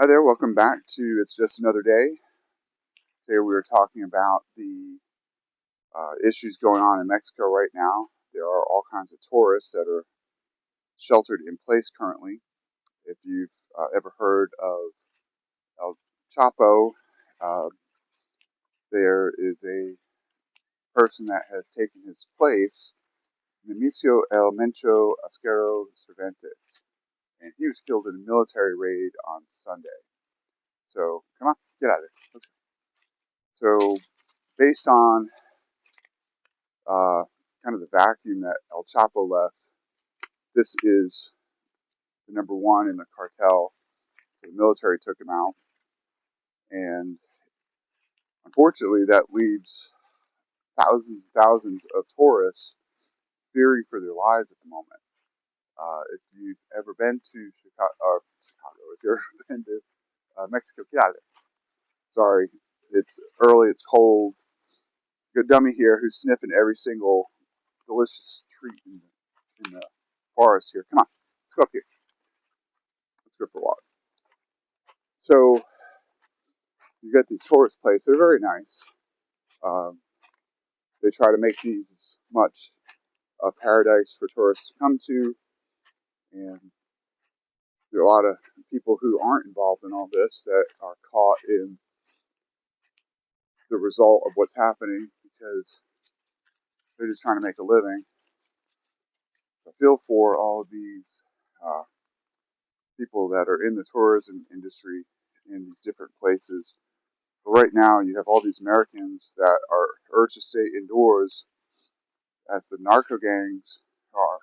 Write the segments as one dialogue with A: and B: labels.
A: Hi there, welcome back to It's Just Another Day. Today we are talking about the issues going on in Mexico right now. There are all kinds of tourists that are sheltered in place currently. If you've ever heard of El Chapo, uh, there is a person that has taken his place, Nemesio El Mencho Oseguera Cervantes, and he was killed in a military raid on Sunday. So, come on, get out of there. Let's go. So, based on kind of the vacuum that El Chapo left, this is the number one in the cartel. So the military took him out, and unfortunately, that leaves thousands and thousands of tourists fearing for their lives at the moment. If you've ever been to Chicago, if you've ever been to Mexico, get out of there. Sorry, it's early, it's cold. Good dummy here who's sniffing every single delicious treat in the forest here. Come on, let's go up here. Let's go for a walk. So you get these tourist places. They're very nice. Um, they try to make these as much a paradise for tourists to come to, and there are a lot of people who aren't involved in all this that are caught in the result of what's happening because they're just trying to make a living. I feel for all of these uh, people that are in the tourism industry in these different places. But right now, you have all these Americans that are urged to stay indoors as the narco gangs are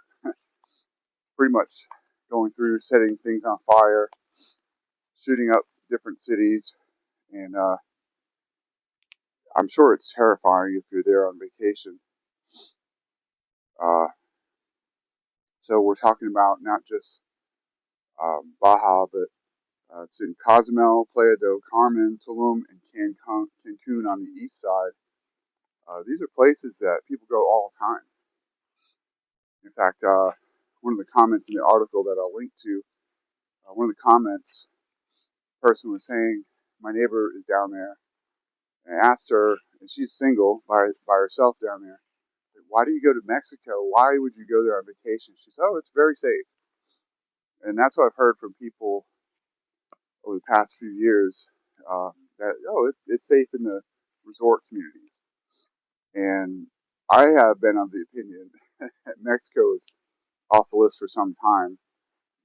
A: pretty much going through setting things on fire, shooting up different cities, and I'm sure it's terrifying if you're there on vacation. Uh, so we're talking about not just Baja, but it's in Cozumel, Playa del Carmen, Tulum, and Cancun on the east side. These are places that people go all the time. In fact, one of the comments in the article that I'll link to, one of the comments, the person was saying, my neighbor is down there. And I asked her, and she's single by herself down there, why do you go to Mexico? Why would you go there on vacation? She said, oh, it's very safe. And that's what I've heard from people over the past few years, that, it's safe in the resort communities. And I have been of the opinion that Mexico is off the list for some time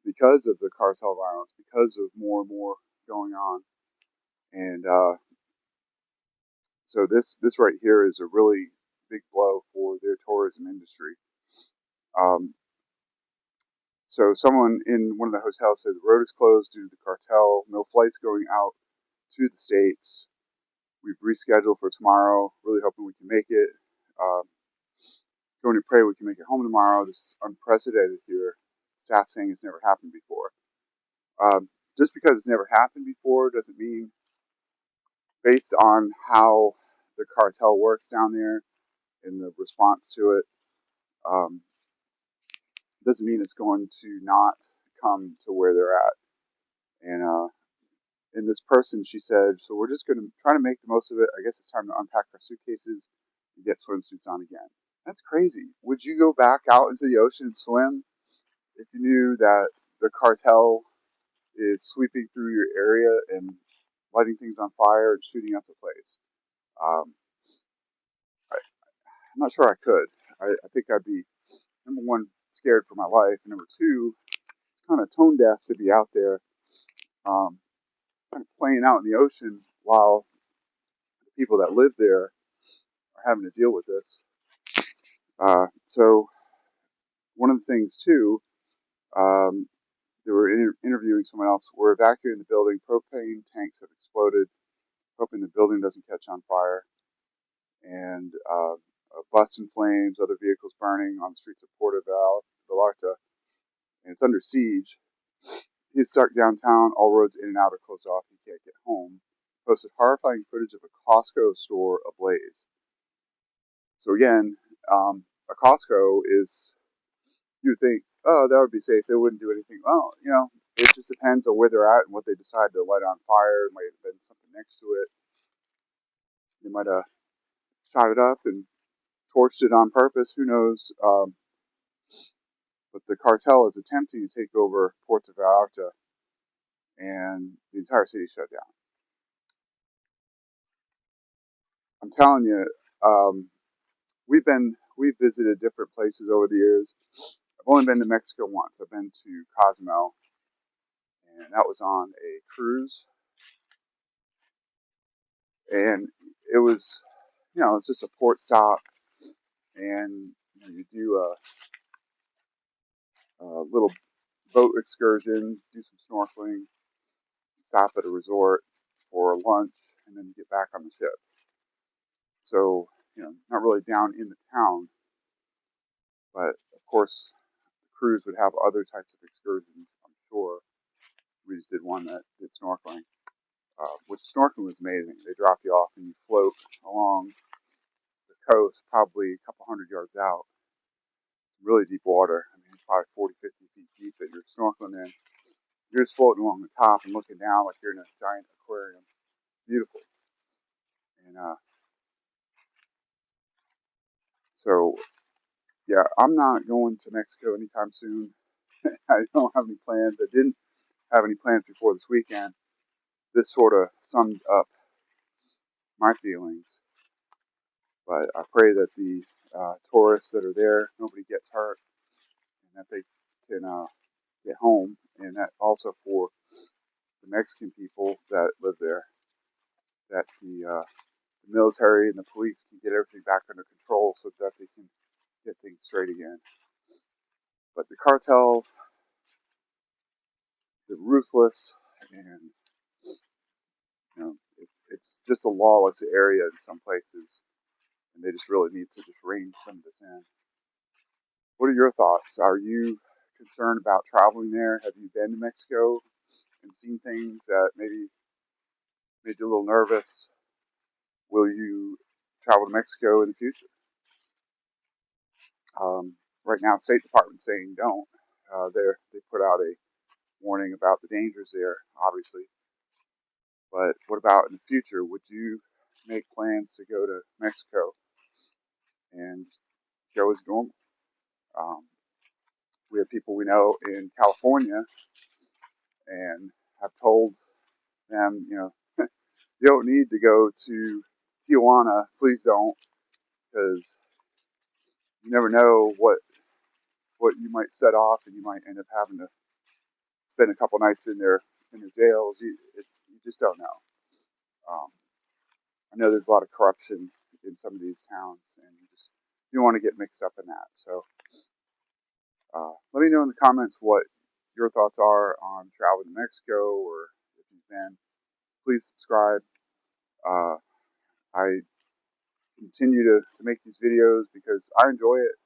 A: because of the cartel violence, because of more and more going on. And so this right here is a really big blow for their tourism industry. Um, so someone in one of the hotels said the road is closed due to the cartel. No flights going out to the States. We've rescheduled for tomorrow. Really hoping we can make it. Um, going to pray we can make it home tomorrow. This is unprecedented here. Staff saying it's never happened before. Just because it's never happened before doesn't mean, based on how the cartel works down there and the response to it, um, doesn't mean it's going to not come to where they're at. And this person, she said, so we're just going to try to make the most of it. I guess it's time to unpack our suitcases and get swimsuits on again. That's crazy. Would you go back out into the ocean and swim if you knew that the cartel is sweeping through your area and lighting things on fire and shooting up the place? Um, I'm not sure I could. I think I'd be, number one, scared for my life, and number two, it's kind of tone deaf to be out there, um, kind of playing out in the ocean while the people that live there are having to deal with this. So one of the things too, they were interviewing someone else. We're evacuating the building. Propane tanks have exploded, hoping the building doesn't catch on fire. And a bus in flames, other vehicles burning on the streets of Puerto Vallarta, and it's under siege. He's stuck downtown. All roads in and out are closed off. He can't get home. Posted horrifying footage of a Costco store ablaze. So again, a Costco is, you would think, oh, that would be safe. They wouldn't do anything. Well, it just depends on where they're at and what they decide to light on fire. It might have been something next to it. They might have shot it up and torched it on purpose. Who knows? But the cartel is attempting to take over Puerto Vallarta, and the entire city shut down. I'm telling you, we've visited different places over the years. I've only been to Mexico once. I've been to Cozumel, and that was on a cruise. And it was, it's just a port stop, and you do a little boat excursion, do some snorkeling, stop at a resort for lunch, and then get back on the ship. So, not really down in the town, but of course, the cruise would have other types of excursions, I'm sure. We just did one that did snorkeling, which snorkeling was amazing. They drop you off and you float along the coast, probably a couple hundred yards out. Really deep water. I mean, probably 40, 50 feet deep that you're snorkeling in. You're just floating along the top and looking down like you're in a giant aquarium. Beautiful. And so, yeah, I'm not going to Mexico anytime soon. I don't have any plans. I didn't have any plans before this weekend. This sort of summed up my feelings. But I pray that the tourists that are there, nobody gets hurt, and that they can get home. And that also for the Mexican people that live there, that the military and the police can get everything back under control so that they can get things straight again. But the cartel, they're ruthless, and it's just a lawless area in some places, and they just really need to just rein some of this in. What are your thoughts? Are you concerned about traveling there? Have you been to Mexico and seen things that maybe made you a little nervous? Will you travel to Mexico in the future? Right now, the State Department's saying don't. They put out a warning about the dangers there, obviously. But what about in the future? Would you make plans to go to Mexico and go as normal? Um, we have people we know in California and have told them, you don't need to go to Tijuana. Please don't, because you never know what you might set off, and you might end up having to spend a couple nights in their jails. You just don't know. Um, I know there's a lot of corruption in some of these towns, and you don't want to get mixed up in that. So let me know in the comments what your thoughts are on traveling to Mexico, or if you've been. Please subscribe. I continue to make these videos because I enjoy it.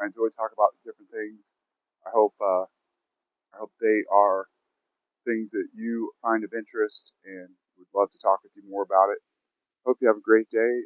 A: I enjoy talking about different things. I hope they are things that you find of interest and would love to talk with you more about it. Hope you have a great day.